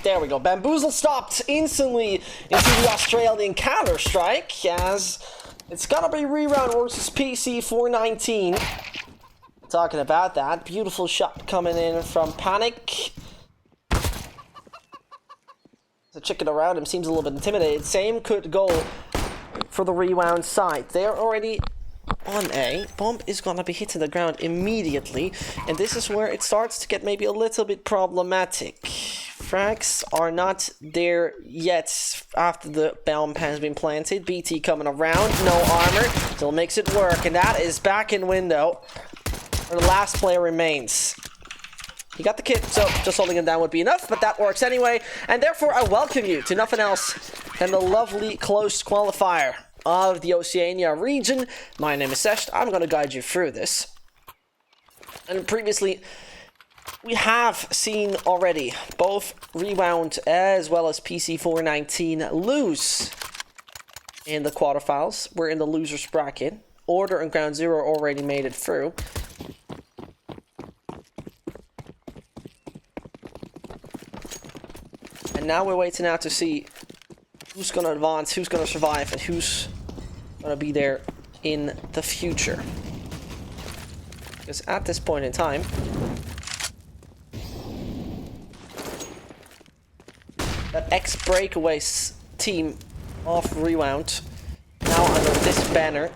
There we go. Bamboozle stopped instantly into the Australian counter-strike as it's gonna be Rewound versus PC419. Talking about that. Beautiful shot coming in from Panic. The chicken around him seems a little bit intimidated. Same could go for the Rewound side. They're already on A. Bomb is gonna be hitting the ground immediately, and this is where it starts to get maybe a little bit problematic. Frags are not there yet after the bomb has been planted. BT coming around, no armor, still makes it work, and that is back in window where the last player remains. He got the kit, so just holding him down would be enough, but that works anyway, and therefore I welcome you to nothing else than the lovely close qualifier of the Oceania region. My name is Sesh. I'm going to guide you through this. And previously, we have seen already both Rewound as well as PC419 lose in the quarterfinals. We're in the losers bracket. Order and Ground Zero already made it through. And now we're waiting out to see who's going to advance, who's going to survive, and who's going to be there in the future. Because at this point in time, that ex-Breakaways team of Rewound, now under this banner,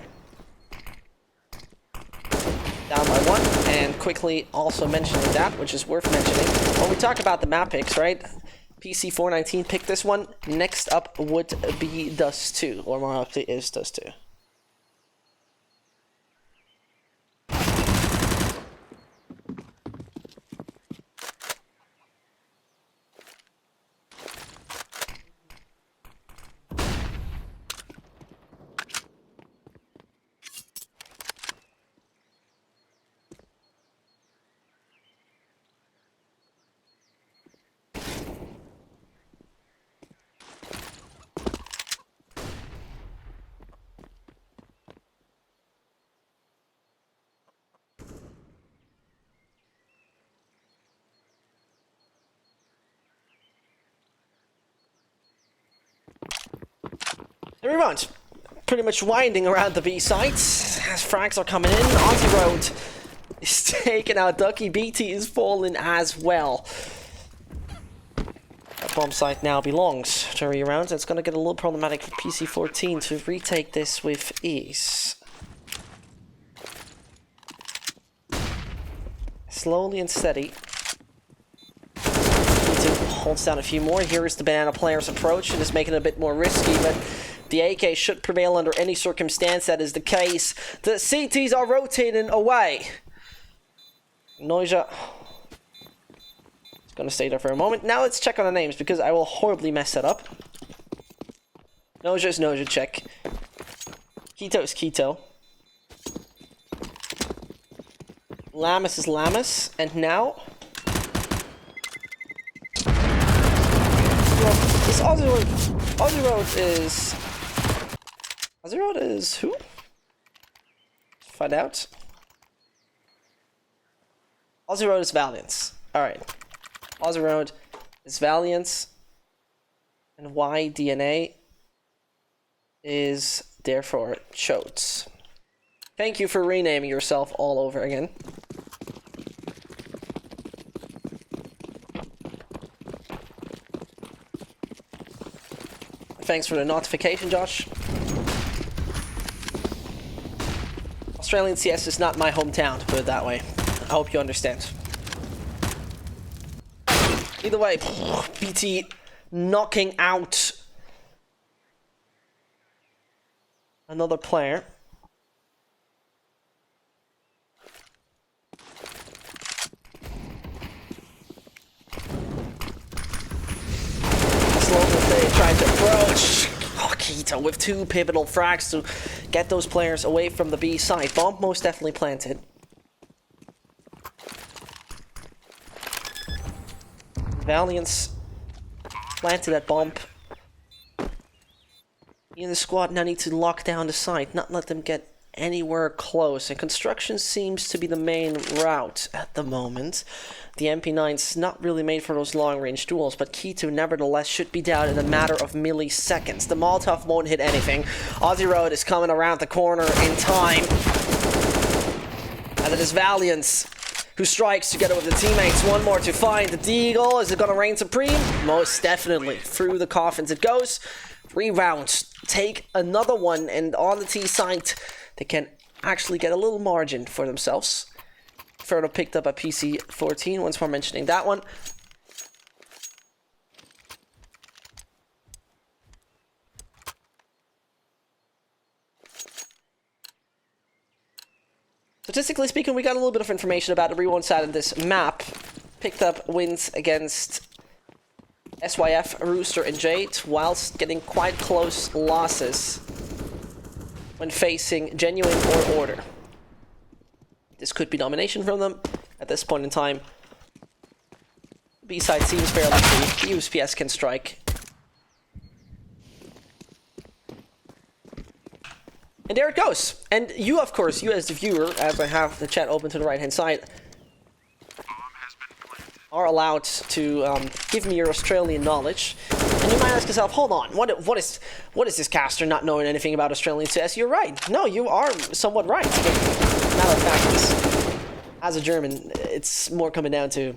down by one, and quickly also mentioning that, which is worth mentioning. When we talk about the map picks, right? PC419 picked this one. Next up would be Dust 2, or more likely is Dust 2. Rewound, pretty much winding around the B sites as frags are coming in. Aussie Road is taking out Ducky. BT is falling as well. That bomb site now belongs to Rewound. It's going to get a little problematic for PC14 to retake this with ease. Slowly and steady. BT holds down a few more. Here is the banana player's approach. It is making it a bit more risky, but the AK should prevail under any circumstance. That is the case. The CTs are rotating away. Noisia is going to stay there for a moment. Now let's check on the names because I will horribly mess that up. Noisia is Noisia, check. Keto is Keto. Lamus is Lamus. And now this Aussie Road is... Aussie Road is who? Find out. Aussie Road is Valiance. Alright. Aussie Road is Valiance. And YDNA is therefore Chotes. Thank you for renaming yourself all over again. Thanks for the notification, Josh. Australian CS is not my hometown, to put it that way. I hope you understand. Either way, BT knocking out another player. Slowly trying to approach. Oh, Keto with two pivotal frags to get those players away from the B side. Bomb most definitely planted. Valiance planted that bomb. He and the squad now need to lock down the site, not let them get anywhere close, and construction seems to be the main route at the moment. The MP9's not really made for those long-range duels, but Keto nevertheless should be down in a matter of milliseconds. The Molotov won't hit anything. Aussie Road is coming around the corner in time. And it is Valiant who strikes together with the teammates. One more to find. The Deagle, is it going to reign supreme? Most definitely. Through the coffins it goes. Rewound. Take another one, and on the T site, they can actually get a little margin for themselves. Inferno picked up a PC419, once more mentioning that one. Statistically speaking, we got a little bit of information about the Rewound side of this map. Picked up wins against SYF, Rooster, and Jade, whilst getting quite close losses when facing Genuine or Order. This could be domination from them at this point in time. B-side seems fairly free. The USPS can strike. And there it goes. And you, of course, you as the viewer, as I have the chat open to the right-hand side, are allowed to give me your Australian knowledge. And you might ask yourself, hold on, what is this caster not knowing anything about Australian CS? You're right. No, you are somewhat right. But matter of fact, as a German, it's more coming down to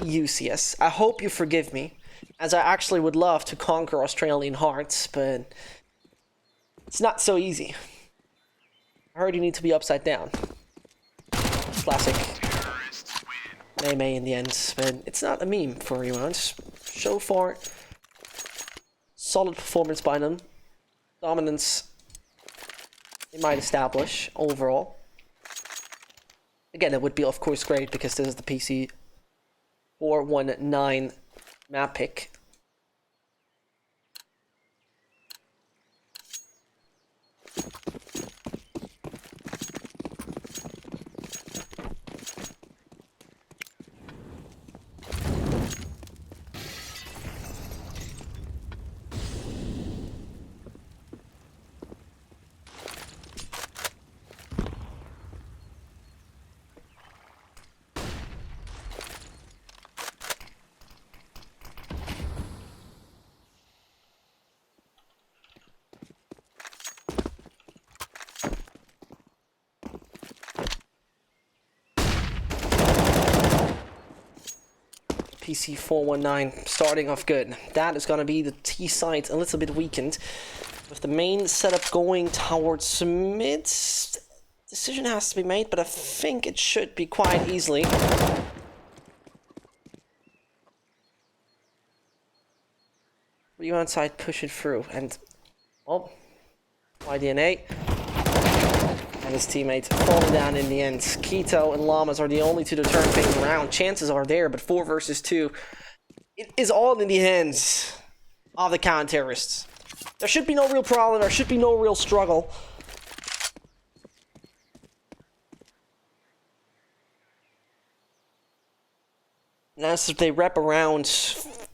UCS. I hope you forgive me, as I actually would love to conquer Australian hearts, but it's not so easy. I heard you need to be upside down. Classic May in the end, but it's not a meme for Rewound. So far, solid performance by them. Dominance they might establish overall. Again, it would be of course great because this is the PC419 map pick. PC419 starting off good. That is going to be the T site a little bit weakened. With the main setup going towards mid, decision has to be made, but I think it should be quite easily. Rewound side push it through, and oh, YDNA. And his teammates falling down in the end. Keto and Llamas are the only two to turn things around. Chances are there, but 4 versus 2. It is all in the hands of the counter-terrorists. There should be no real problem. There should be no real struggle. And as they wrap around,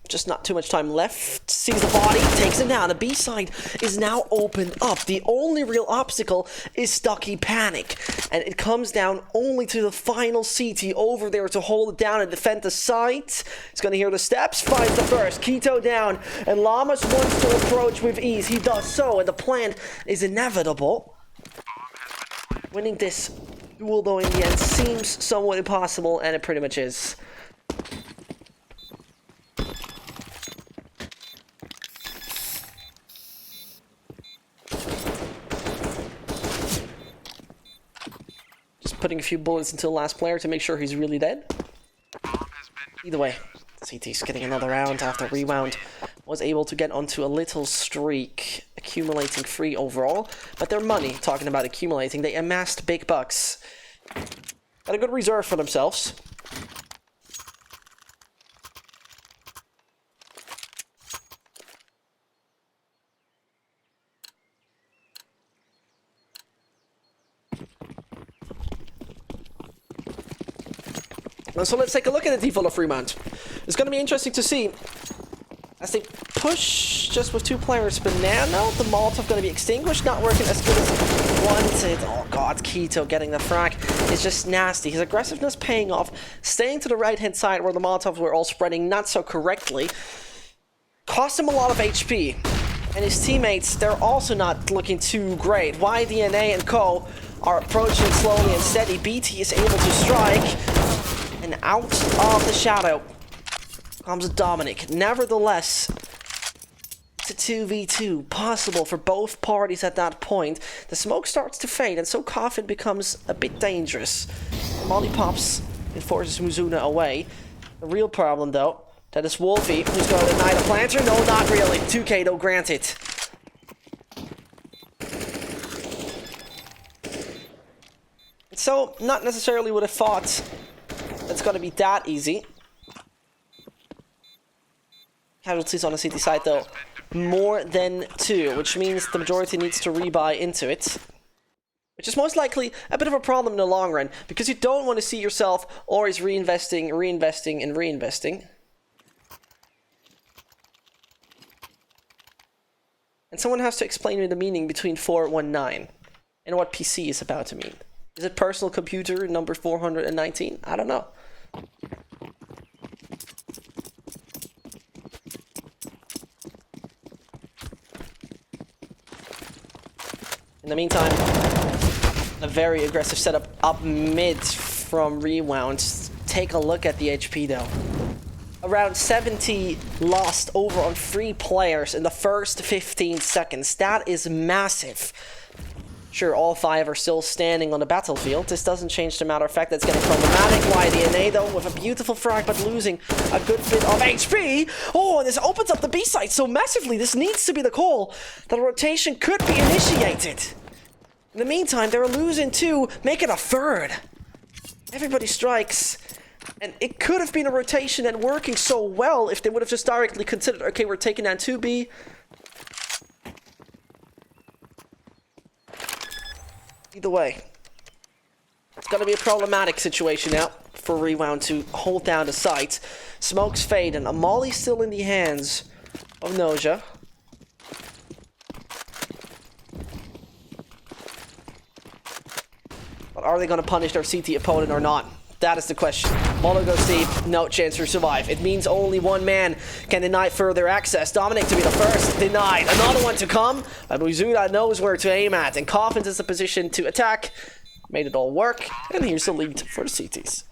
just not too much time left. Sees the body, takes him down. The B side is now opened up. The only real obstacle is Stucky Panic. And it comes down only to the final CT over there to hold it down and defend the site. He's going to hear the steps, finds the first. Keto down. And Llamas wants to approach with ease. He does so, and the plant is inevitable. Winning this duel, though, in the end seems somewhat impossible, and it pretty much is. Putting a few bullets into the last player to make sure he's really dead. Either way, CT's getting another round after Rewound was able to get onto a little streak, accumulating 3 overall. But their money, talking about accumulating, they amassed big bucks. Got a good reserve for themselves. So let's take a look at the default of Rewound. It's going to be interesting to see As they push just with 2 players, Banana, the Molotov gonna be extinguished, not working as good as wanted. Oh god, Keto getting the frag is just nasty. His aggressiveness paying off, staying to the right-hand side where the Molotovs were all spreading not so correctly. Cost him a lot of HP. And his teammates, they're also not looking too great. YDNA and Co are approaching slowly and steady. BT is able to strike. And out of the shadow comes Dominic. Nevertheless, it's a 2v2, possible for both parties at that point. The smoke starts to fade, and so Coffin becomes a bit dangerous. Molly pops and forces Muzuna away. The real problem, though, that is Wolfie, who's going to deny the planter. No, not really. 2K, though, granted. So, not necessarily would have thought it's going to be that easy. Casualties on the CT side, though, more than 2, which means the majority needs to rebuy into it. Which is most likely a bit of a problem in the long run, because you don't want to see yourself always reinvesting, reinvesting, and reinvesting. And someone has to explain me the meaning between 419 and what PC is about to mean. Is it personal computer number 419? I don't know. In the meantime, a very aggressive setup up mid from Rewound. Take a look at the HP though. Around 70 lost over on 3 players in the first 15 seconds. That is massive. Sure, all 5 are still standing on the battlefield. This doesn't change the matter of fact that it's getting problematic. YDNA though, with a beautiful frag, but losing a good bit of HP. Oh, and this opens up the B site so massively. This needs to be the call that a rotation could be initiated. In the meantime, they're losing 2, make it a 3rd. Everybody strikes. And it could have been a rotation and working so well if they would have just directly considered, okay, we're taking down 2B. Either way, it's going to be a problematic situation now for Rewound to hold down the site. Smokes fade, and Amali's still in the hands of Noja. But are they going to punish their CT opponent or not? That is the question. Molo goes deep, no chance to survive. It means only one man can deny further access. Dominic to be the first, denied. Another one to come, but Muzuna knows where to aim at, and Coffins is in a position to attack. Made it all work, and here's the lead for the CTs.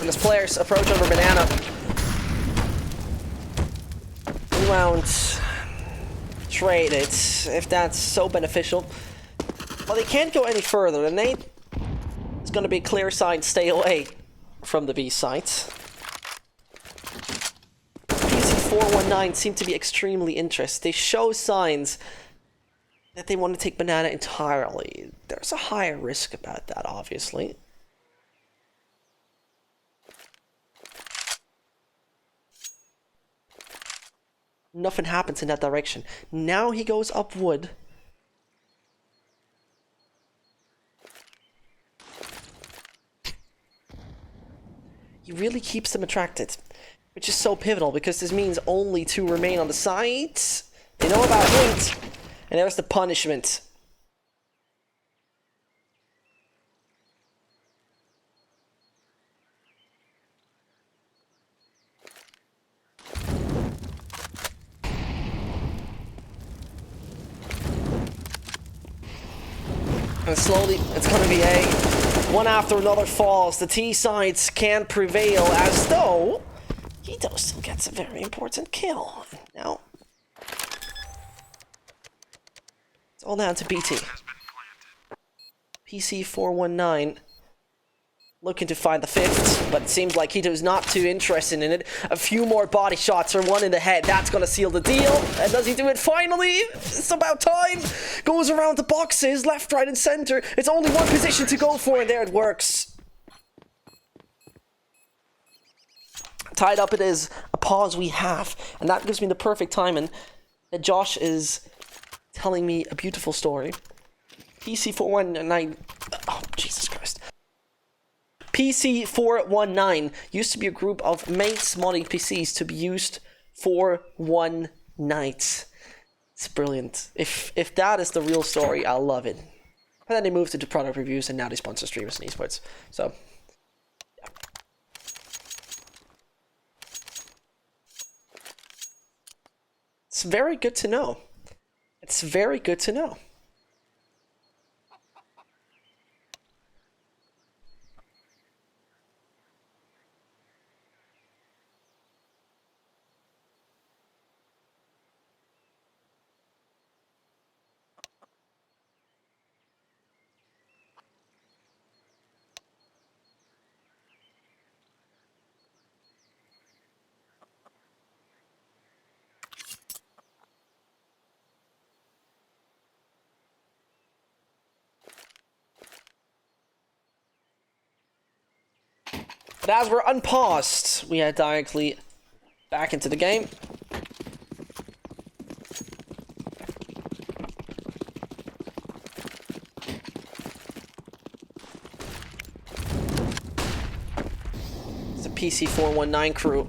And as players approach over Banana, Rewound trade it, if that's so beneficial. Well, they can't go any further, and it's going to be a clear sign, stay away from the B site. PC419 seem to be extremely interested. They show signs that they want to take Banana entirely. There's a higher risk about that, obviously. Nothing happens in that direction. Now he goes up wood. He really keeps them attracted, which is so pivotal because this means only 2 remain on the site. They know about hint, and there's the punishment. And slowly, it's going to be a one after another falls. The T sides can't prevail, as though Hito still gets a very important kill. Now, it's all down to BT. PC419 looking to find the 5th, but it seems like Kito's not too interested in it. A few more body shots or one in the head. That's gonna seal the deal. And does he do it finally? It's about time. Goes around the boxes, left, right, and center. It's only one position to go for, and there it works. Tied up it is. A pause we have. And that gives me the perfect timing that Josh is telling me a beautiful story. PC419... Oh, Jesus Christ. PC419 used to be a group of mates modding PCs to be used for one night. It's brilliant. If that is the real story, I'll love it. And then they moved into product reviews, and now they sponsor streamers and esports. So, yeah. It's very good to know. It's very good to know. But as we're unpaused, we head directly back into the game. It's the PC419 crew.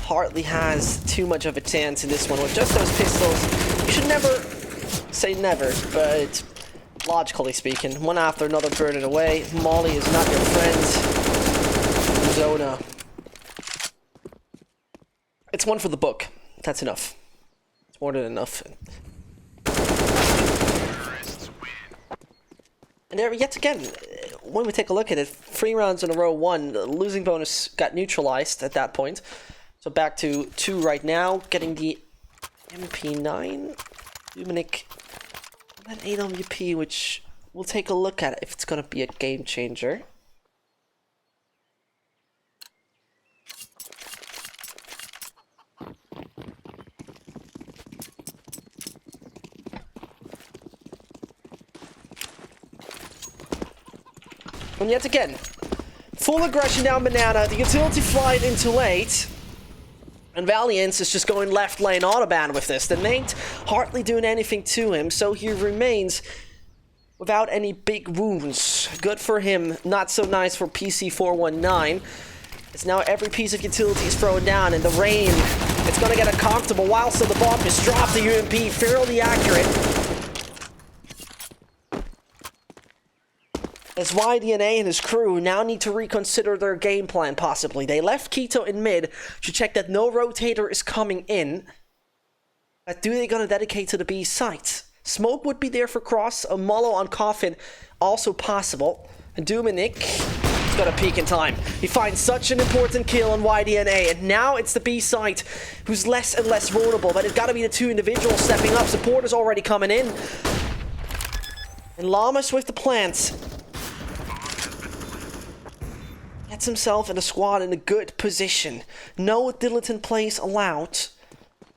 Hardly has too much of a chance in this one with just those pistols. You should never say never, but logically speaking, one after another burning away. Molly is not your friend. Zona. It's one for the book. That's enough. It's more than enough. And there, yet again, when we take a look at it, 3 rounds in a row won. The losing bonus got neutralized at that point. So back to 2 right now, getting the MP9. Dominic. And then AWP, which we'll take a look at if it's going to be a game changer. And yet again, full aggression down Banana, the utility flight into late. And Valiance is just going left lane autobahn with this. The mate hardly doing anything to him, so he remains without any big wounds. Good for him, not so nice for PC419. It's now every piece of utility is thrown down, and the rain, it's gonna get uncomfortable while still the bomb is dropped. The UMP fairly accurate. As YDNA and his crew now need to reconsider their game plan, possibly. They left Quito in mid to check that no rotator is coming in. But do they gonna dedicate to the B site? Smoke would be there for Cross, a Mollo on Coffin, also possible. And Dominic is gonna peak in time. He finds such an important kill on YDNA, and now it's the B site who's less and less vulnerable, but it's gotta be the 2 individuals stepping up. Support is already coming in. And Lamas with the plants. Gets himself and the squad in a good position. No dilettante plays allowed,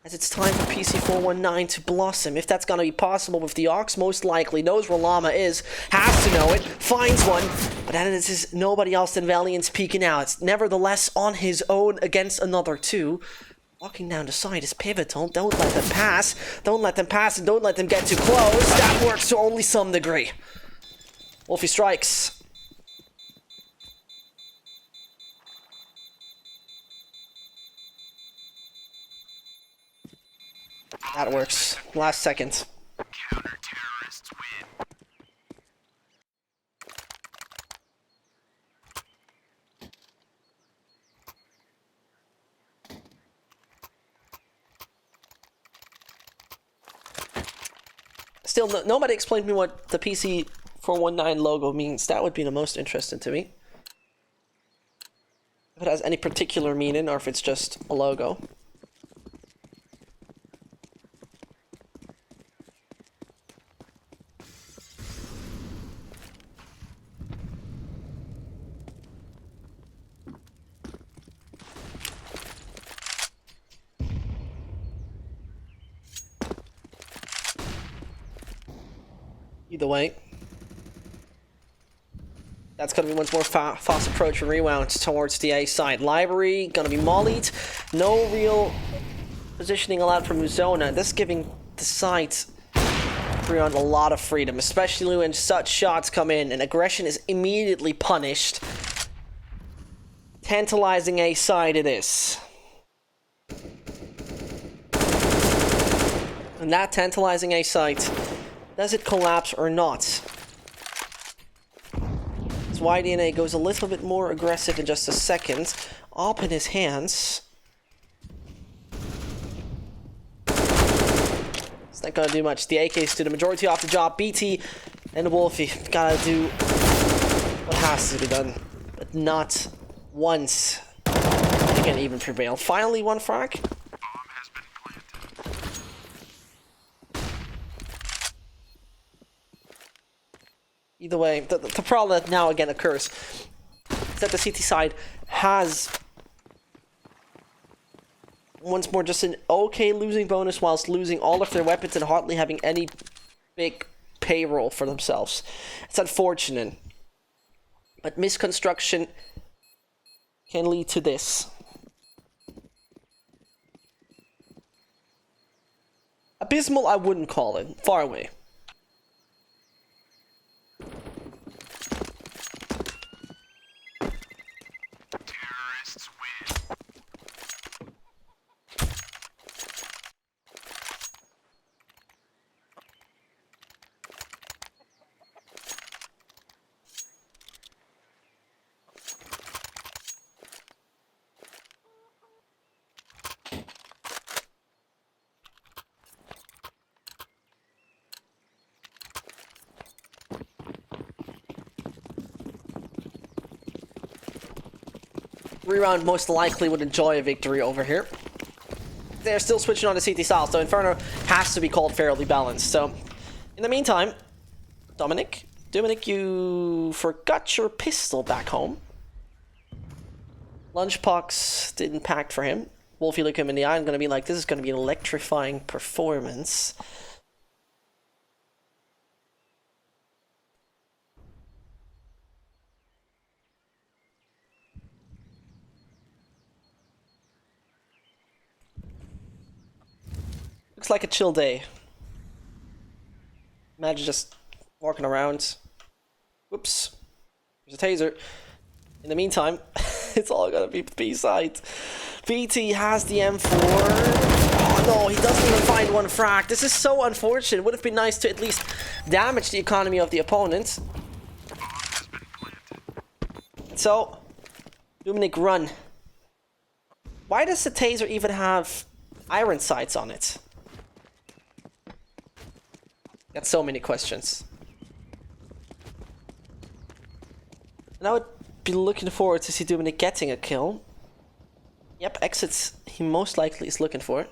as it's time for PC419 to blossom. If that's going to be possible with the Ox, most likely knows where Llama is, has to know it, finds one, but then it is nobody else than Valiant's peeking out. It's nevertheless on his own against another 2. Walking down the side is pivotal. Don't let them pass. Don't let them pass, and don't let them get too close. That works to only some degree. Wolfie strikes. That works. Last second. Counter-terrorists win. Still, nobody explained to me what the PC419 logo means. That would be the most interesting to me. If it has any particular meaning, or if it's just a logo. Either way. That's going to be once more fast approach from Rewound towards the A side. Library going to be mollied. No real positioning allowed from Uzona. This giving the site Rewound a lot of freedom, especially when such shots come in and aggression is immediately punished. Tantalizing A side it is. And that tantalizing A site, does it collapse or not? YDNA goes a little bit more aggressive in just a second. Up in his hands. It's not gonna do much. The AKs do the majority of the job. BT and Wolfie gotta do what has to be done. But not once they can even prevail. Finally, one frag. Either way, the problem that now again occurs is that the CT side has once more just an okay losing bonus whilst losing all of their weapons and hardly having any big payroll for themselves. It's unfortunate, but misconstruction can lead to this. Abysmal, I wouldn't call it. Far away. Terrorists win. Rewound most likely would enjoy a victory over here. They're still switching on to CT style, so Inferno has to be called fairly balanced. So, in the meantime, Dominic, you forgot your pistol back home. Lunchbox didn't pack for him. Wolfie look him in the eye and gonna be like, this is gonna be an electrifying performance. Looks like a chill day. Imagine just walking around. Whoops. There's a taser. In the meantime, it's all gonna be B-side. BT has the M4. Oh no, he doesn't even find one frag. This is so unfortunate. Would have been nice to at least damage the economy of the opponent. So, Dominic, run. Why does the taser even have iron sights on it? Got so many questions. And I would be looking forward to see Dominic getting a kill. Yep, exits he most likely is looking for.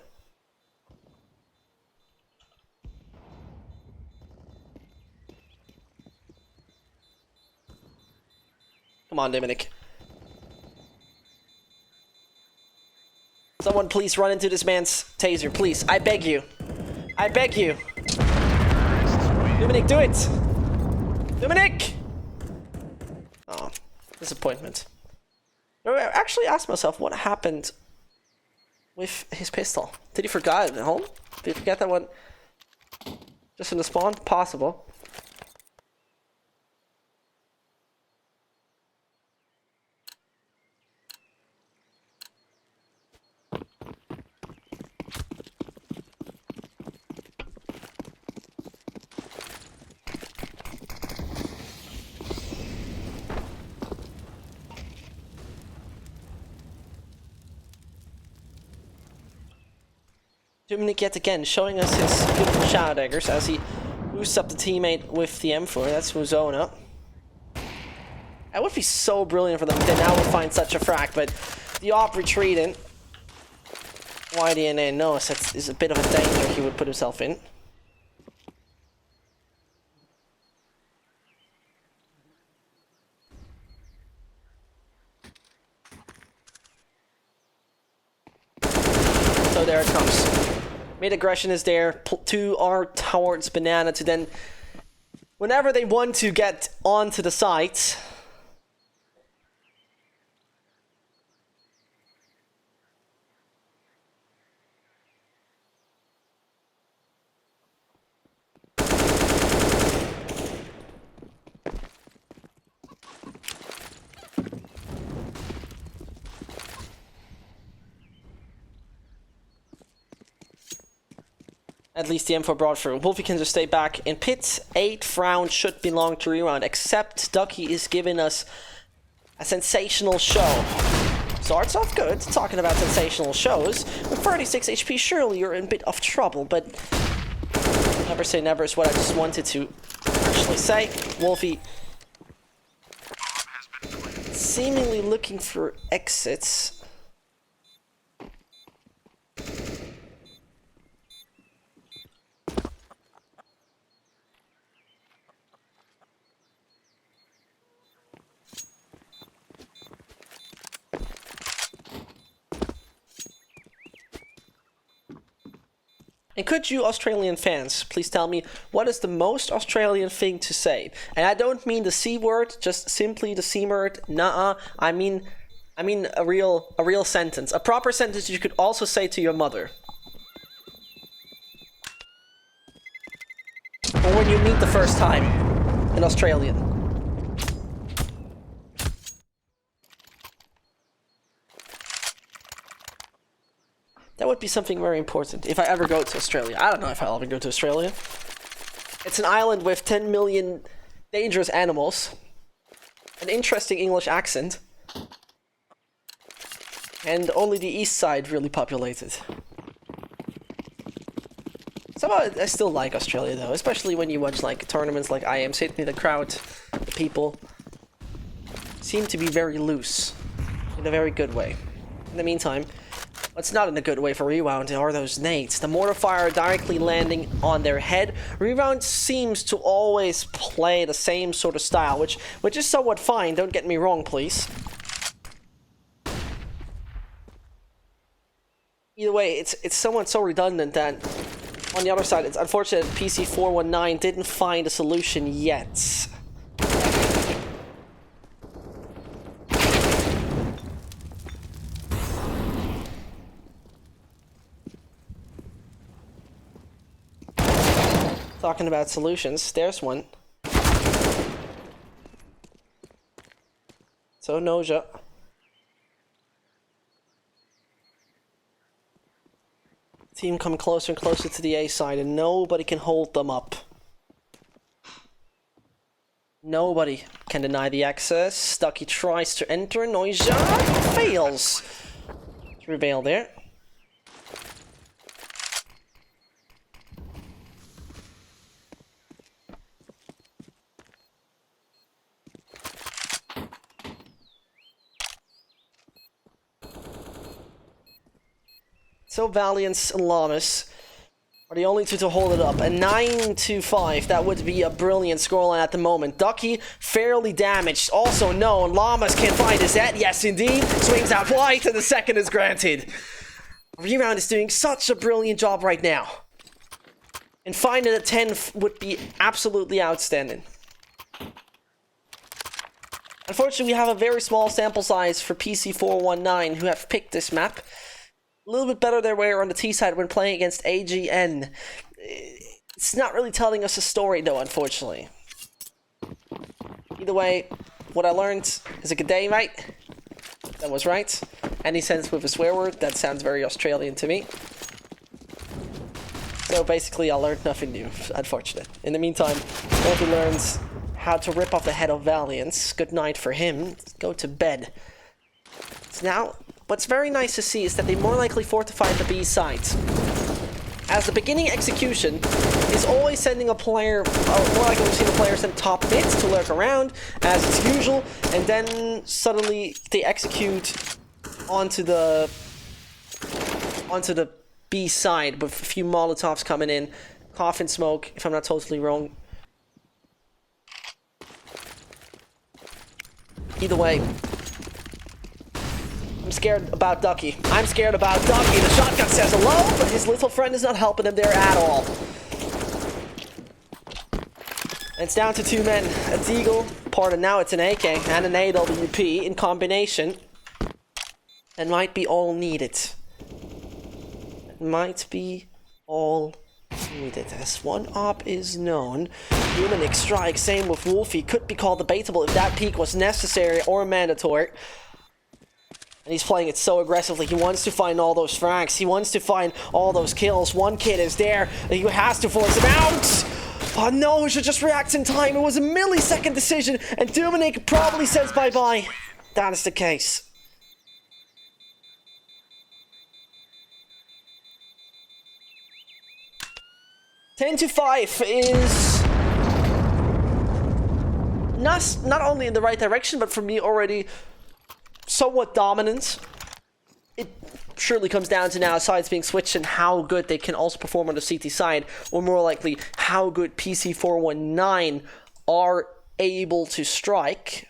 Come on, Dominic. Someone please run into this man's taser, please. I beg you. I beg you. Dominic, do it! Dominic! Oh, disappointment. I actually asked myself what happened with his pistol. Did he forget it at home? Did he forget that one just in the spawn? Possible. Dominic yet again showing us his beautiful shadow daggers as he boosts up the teammate with the M4. That's Muzona. That would be so brilliant for them if they now would find such a frag, but the op retreating. YDNA knows that is a bit of a danger he would put himself in. So there it comes. Mid aggression is there. Two are towards Banana to then whenever they want to get onto the site. At least the info brought through. Wolfie can just stay back in pit. 8th round should belong to Rewound, except Ducky is giving us a sensational show. Starts off good, talking about sensational shows. With 36 HP, surely you're in a bit of trouble, but never say never is what I just wanted to actually say. Wolfie seemingly looking for exits. And could you Australian fans please tell me what is the most Australian thing to say? And I don't mean the C word, just simply the C word. Nuh-uh. I mean a real sentence. A proper sentence you could also say to your mother. Or when you meet the first time in Australian. That would be something very important if I ever go to Australia. I don't know if I'll ever go to Australia. It's an island with 10 million dangerous animals, an interesting English accent, and only the east side really populated. Somehow I still like Australia though, especially when you watch like tournaments like I Am Sydney. The crowd, the people, seem to be very loose, in a very good way. In the meantime, what's not in a good way for Rewound are those nades. The mortar fire directly landing on their head. Rewound seems to always play the same sort of style, which is somewhat fine, don't get me wrong, please. Either way, it's somewhat so redundant that on the other side, it's unfortunate PC419 didn't find a solution yet. Talking about solutions, there's one. So Noja. Team coming closer and closer to the A side, and nobody can hold them up. Nobody can deny the access. Stucky tries to enter, Noja fails to prevail there. So Valiance and Llamas are the only two to hold it up. A 9-5, that would be a brilliant scoreline at the moment. Ducky, fairly damaged. Also known, Llamas can't find his head. Yes, indeed. Swings out wide, and the second is granted. Rewound is doing such a brilliant job right now. And finding a 10th would be absolutely outstanding. Unfortunately, we have a very small sample size for PC419 who have picked this map. A little bit better their way on the T side when playing against AGN. It's not really telling us a story though, unfortunately. Either way, what I learned is a good day, mate. That was right. Any sense with a swear word? That sounds very Australian to me. So basically, I learned nothing new. Unfortunate. In the meantime, Wolfie learns how to rip off the head of Valiance. Good night for him. Go to bed. So now, what's very nice to see is that they more likely fortified the B sides. As the beginning execution is always sending a player, more likely we've seen a player send top mid to lurk around, as it's usual, and then suddenly they execute onto the B side with a few Molotovs coming in, coffin smoke, if I'm not totally wrong. Either way, I'm scared about Ducky. I'm scared about Ducky. The shotgun says hello, but his little friend is not helping him there at all. It's down to 2 men. A Deagle, pardon, now it's an AK and an AWP in combination. That might be all needed. It might be all needed. As one op is known. Human strike, same with Wolfie. Could be called debatable if that peek was necessary or mandatory. And he's playing it so aggressively. He wants to find all those frags. He wants to find all those kills. One kid is there. He has to force him out. Oh no, he should just react in time. It was a millisecond decision. And Dominic probably says bye-bye. That is the case. Ten to 5 is not only in the right direction, but for me already somewhat dominant. It surely comes down to now sides being switched and how good they can also perform on the CT side, or more likely how good PC419 are able to strike.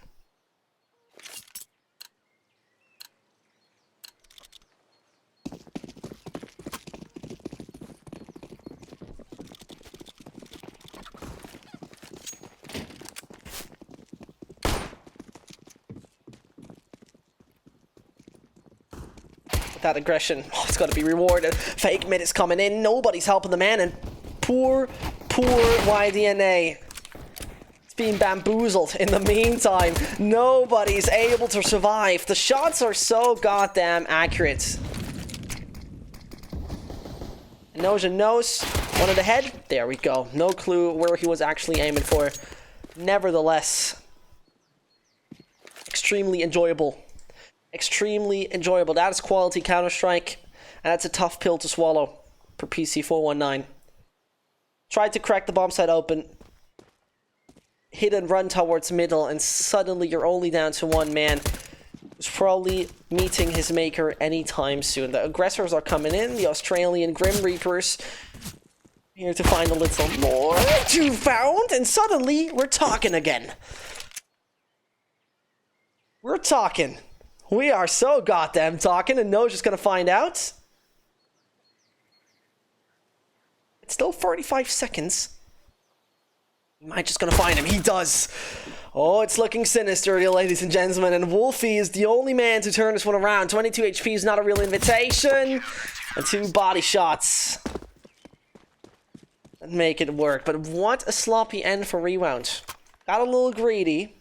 That aggression, oh, it's got to be rewarded. Fake mid is coming in. Nobody's helping the man, and poor YDNA. It's being bamboozled in the meantime. Nobody's able to survive. The shots are so goddamn accurate. Noja knows. One in the head. There we go. No clue where he was actually aiming for. Nevertheless, extremely enjoyable. Extremely enjoyable. That is quality Counter-Strike. And that's a tough pill to swallow for PC419. Tried to crack the bomb site open. Hit and run towards middle, and suddenly you're only down to 1 man. Who's probably meeting his maker anytime soon. The aggressors are coming in. The Australian Grim Reapers. Here to find a little more to found. And suddenly, we're talking again. We're talking. We are so goddamn talking, and Noja's gonna find out. It's still 45 seconds. He might just gonna find him. He does. Oh, it's looking sinister, ladies and gentlemen. And Wolfie is the only man to turn this one around. 22 HP is not a real invitation. And 2 body shots. And make it work. But what a sloppy end for Rewound. Got a little greedy.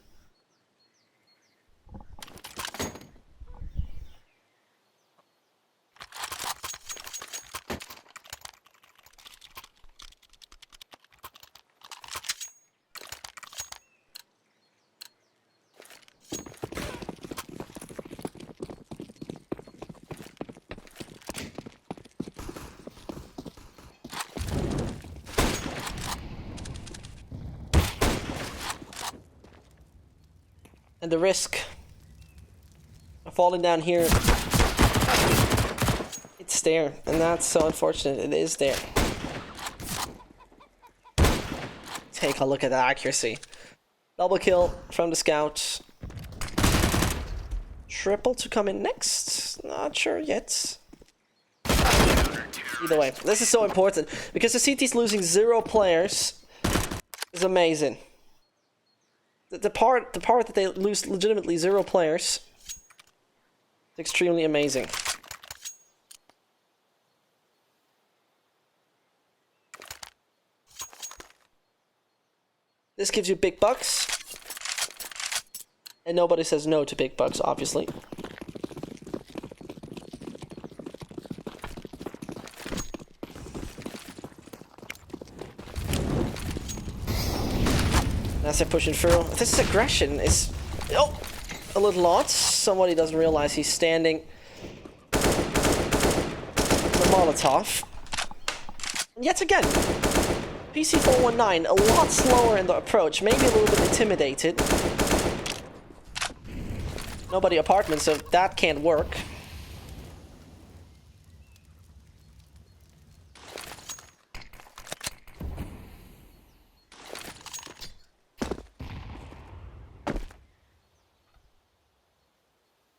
And the risk of falling down here, it's there, and that's so unfortunate. It is there. Take a look at the accuracy. Double kill from the scout. Triple to come in next. Not sure yet. Either way, this is so important because the CT's losing 0 players is amazing. The part that they lose legitimately 0 players is extremely amazing. This gives you big bucks. And nobody says no to big bucks, obviously. As they're pushing through. This aggression is a little odd. Somebody doesn't realize he's standing the Molotov. And yet again, PC419 a lot slower in the approach, maybe a little bit intimidated. Nobody apartment, so that can't work.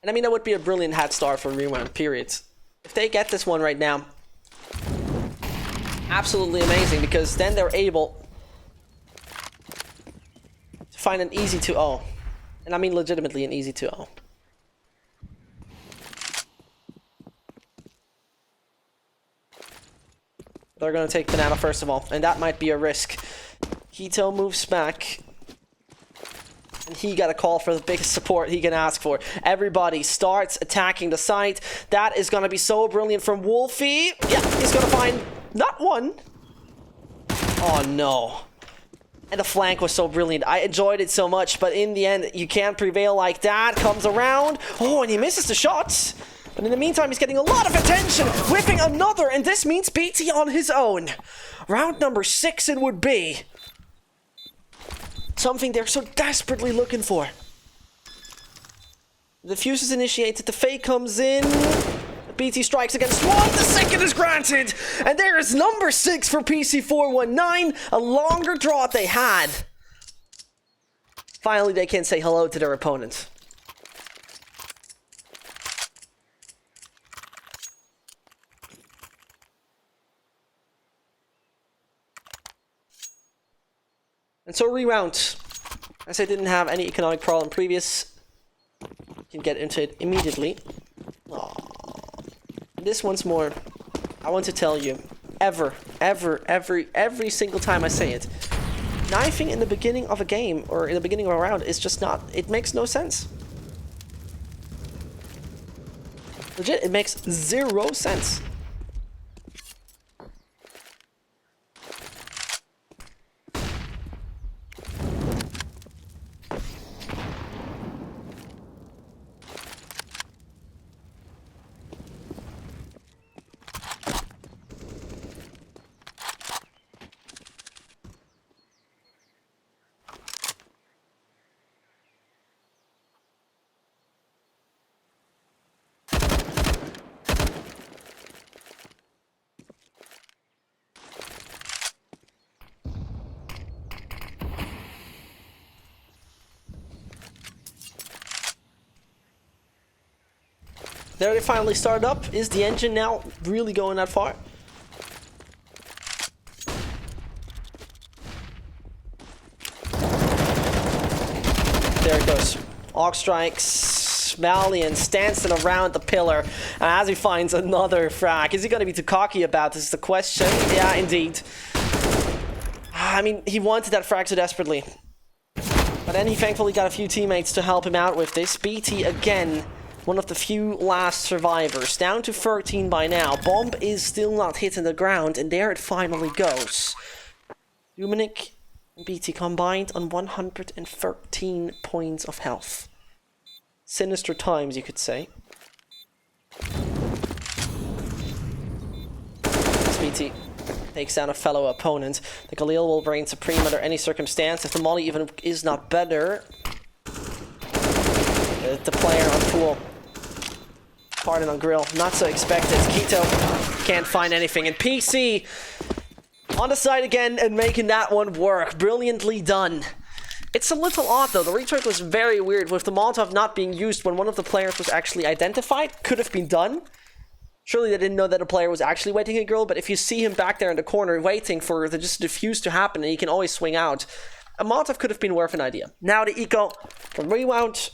And I mean, that would be a brilliant head start for Rewound, period. If they get this one right now, absolutely amazing, because then they're able find an easy 2-0. And I mean legitimately an easy 2-0. They're going to take banana first of all, and that might be a risk. Hito moves back. And he got a call for the biggest support he can ask for. Everybody starts attacking the site. That is going to be so brilliant from Wolfie. Yeah, he's going to find not one. Oh, no. And the flank was so brilliant. I enjoyed it so much, but in the end, you can't prevail like that. Comes around. Oh, and he misses the shots. But in the meantime, he's getting a lot of attention. Whipping another, and this means BT on his own. Round number 6 it would be. Something they're so desperately looking for. The fuse is initiated. The fake comes in. The BT strikes against one. The second is granted. And there is number 6 for PC419. A longer draw they had. Finally, they can say hello to their opponent. And so Rewound, as I didn't have any economic problem previous, can get into it immediately. Aww. This once more, I want to tell you, every single time I say it, knifing in the beginning of a game, or in the beginning of a round, is just not, it makes no sense. Legit, it makes 0 sense. There they finally started up. Is the engine now really going that far? There it goes. Arc strikes. Valiant stands around the pillar. And as he finds another frag. Is he going to be too cocky about this is the question. Yeah, indeed. I mean, he wanted that frag so desperately. But then he thankfully got a few teammates to help him out with this. BT again. One of the few last survivors. Down to 13 by now. Bomb is still not hitting the ground, and there it finally goes. Dominic and BT combined on 113 points of health. Sinister times, you could say. BT takes down a fellow opponent. The Galil will reign supreme under any circumstance. If the molly even is not better, the player on pool. Pardon on grill, not so expected. Keto can't find anything. And PC on the side again and making that one work. Brilliantly done. It's a little odd though. The retort was very weird with the Molotov not being used when one of the players was actually identified. Could have been done. Surely they didn't know that a player was actually waiting a grill, but if you see him back there in the corner waiting for the just defuse to happen and he can always swing out, a Molotov could have been worth an idea. Now the eco from Rewound.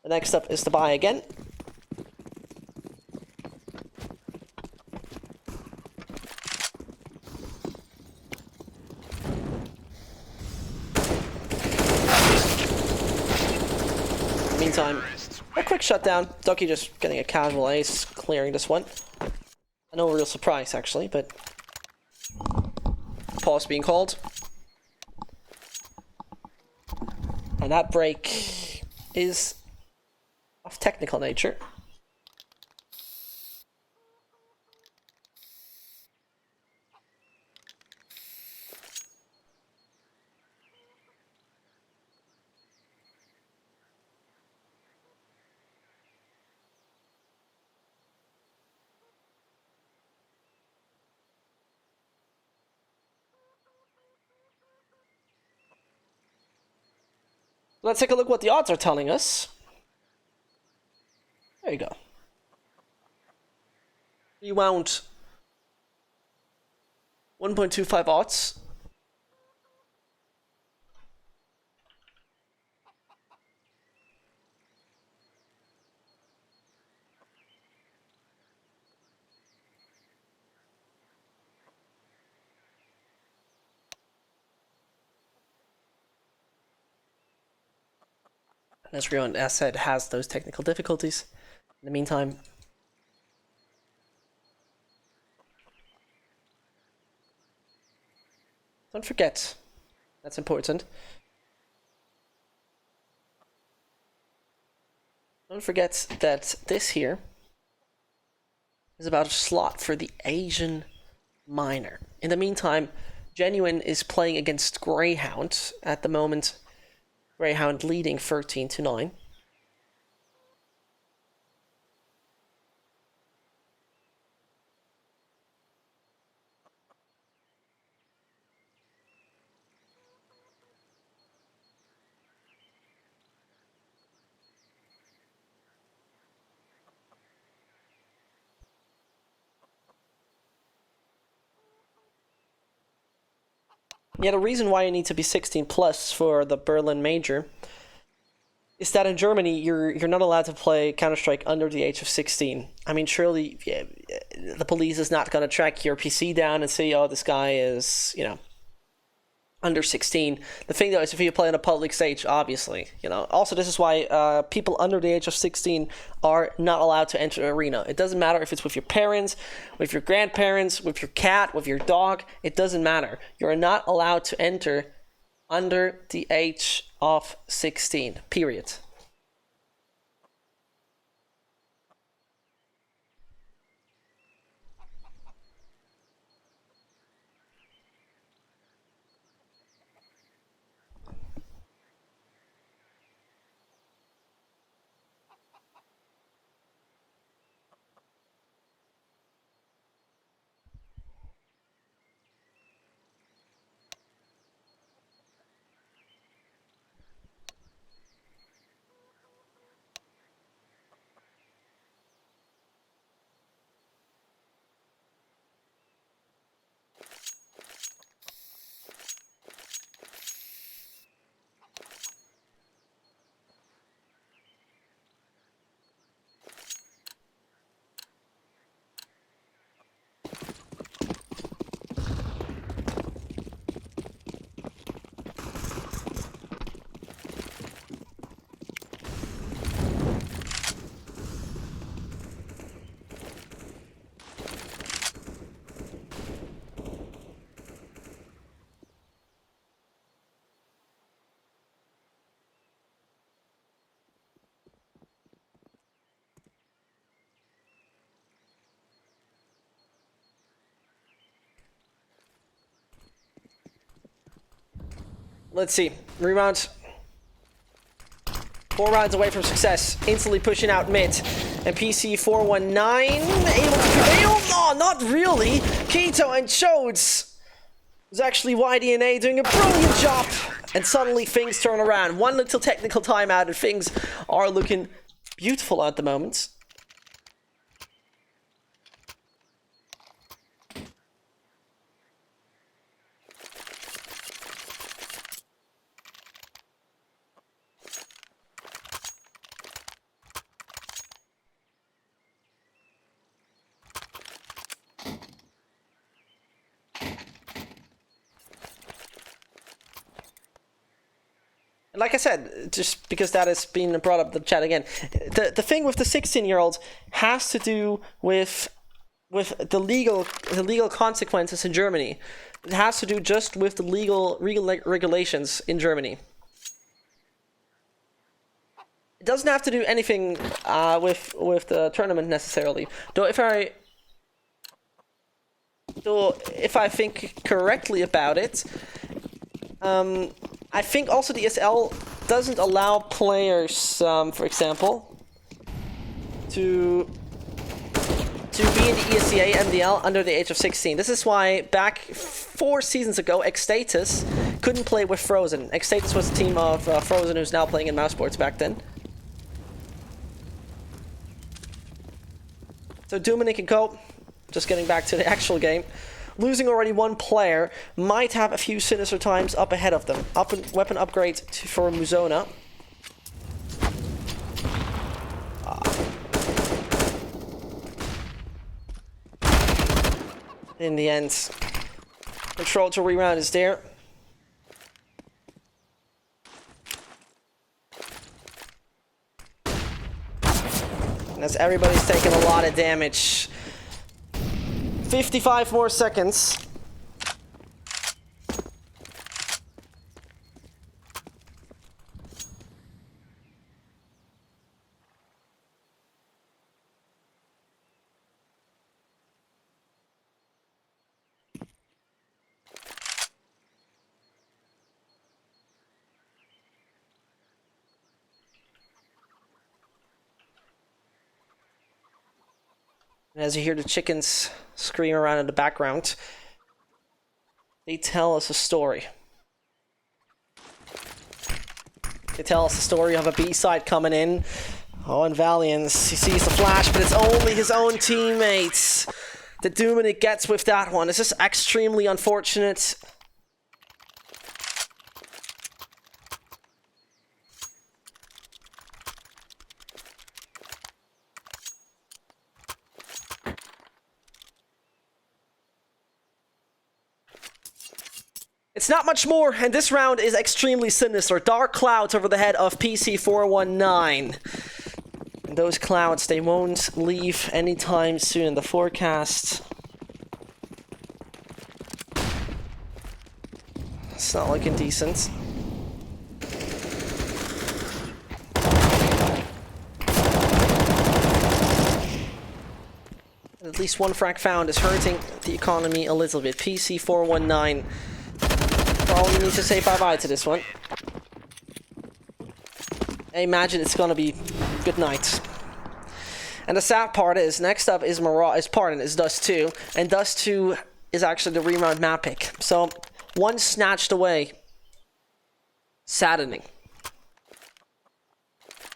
The next up is to buy again. Meantime, a quick shutdown. Ducky just getting a casual ace, clearing this one. No real surprise, actually, but pause being called. And that break is of technical nature. Let's take a look what the odds are telling us. There you go. Rewound 1.25 odds. As Rewound, as said, has those technical difficulties. In the meantime, don't forget, that's important. Don't forget that this here is about a slot for the Asian Minor. In the meantime, Genuine is playing against Greyhound at the moment. Greyhound leading 13-9. Yeah, the reason why you need to be 16 plus for the Berlin Major is that in Germany you're not allowed to play Counter-Strike under the age of 16. I mean, surely the police is not going to track your PC down and say, oh, this guy is, under 16. The thing though is if you play on a public stage, obviously, Also, this is why people under the age of 16 are not allowed to enter an arena. It doesn't matter if it's with your parents, with your grandparents, with your cat, with your dog. It doesn't matter. You're not allowed to enter under the age of 16. Period. Let's see. Rewound. 4 rounds away from success. Instantly pushing out mid. And PC419 able to prevail? No, not really. Keto and Chodes was actually YDNA doing a brilliant job. And suddenly things turn around. One little technical timeout and things are looking beautiful at the moment. Like I said, just because that has been brought up in the chat again, the thing with the 16-year-olds has to do with the legal consequences in Germany. It has to do just with the legal regulations in Germany. It doesn't have to do anything with the tournament necessarily. Though if I think correctly about it, I think also the ESL doesn't allow players, for example, to be in the ESEA MDL under the age of 16. This is why back 4 seasons ago, Xstatus couldn't play with Frozen. Xstatus was a team of Frozen who's now playing in Mouse Sports back then. So Dominic and Co, just getting back to the actual game. Losing already 1 player, might have a few sinister times up ahead of them. Weapon upgrade for Muzona. In the end, control to Rewound is there. And as everybody's taking a lot of damage. 55 more seconds. And as you hear the chickens scream around in the background, they tell us a story. They tell us the story of a B-side coming in. Oh, and Valiance, he sees the flash, but it's only his own teammates. The Dominik gets with that one. This is extremely unfortunate. It's not much more, and this round is extremely sinister. Dark clouds over the head of PC419. And those clouds, they won't leave anytime soon in the forecast. It's not looking decent. At least one frag found is hurting the economy a little bit. PC419. Probably need to say bye-bye to this one. I imagine it's gonna be good night. And the sad part is, next up is is Dust 2, and Dust 2 is actually the Rewound map pick. So, one snatched away. Saddening.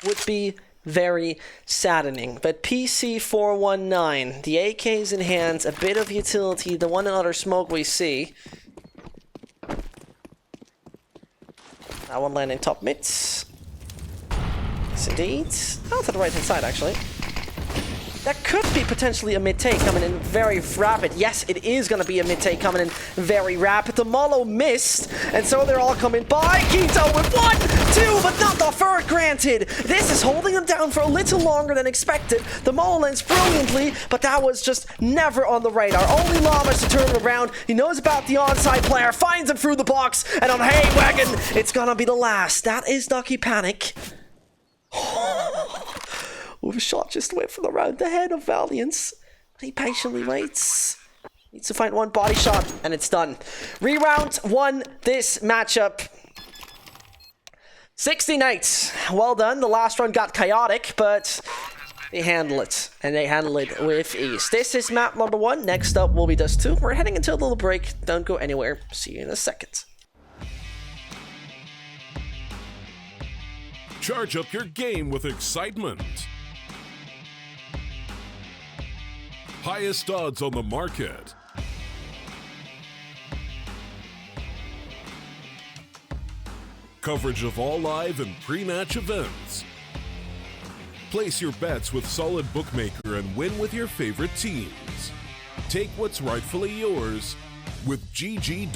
Would be very saddening. But PC419, the AK's in hands, a bit of utility, the one another smoke we see. That one landing top mids. Yes, indeed. Out to the right-hand side, actually. That could be potentially a mid-take coming in very rapid. Yes, it is going to be a mid-take coming in very rapid. The Molo missed, and so they're all coming by. Keto with 1, 2, but not the third, granted. This is holding him down for a little longer than expected. The Molo lands brilliantly, but that was just never on the radar. Only Llamas to turn him around. He knows about the onside player, finds him through the box, and on Hay Wagon, it's going to be the last. That is Ducky Panic. With a shot just went from around the head of Valiance. But he patiently waits. Needs to find one body shot, and it's done. Rewound won this matchup. 16-8. Well done. The last run got chaotic, but they handle it. And they handle it with ease. This is map number 1. Next up will be Dust 2. We're heading into a little break. Don't go anywhere. See you in a second. Charge up your game with excitement. Highest odds on the market. Coverage of all live and pre-match events. Place your bets with Solid Bookmaker and win with your favorite teams. Take what's rightfully yours with GG.bet.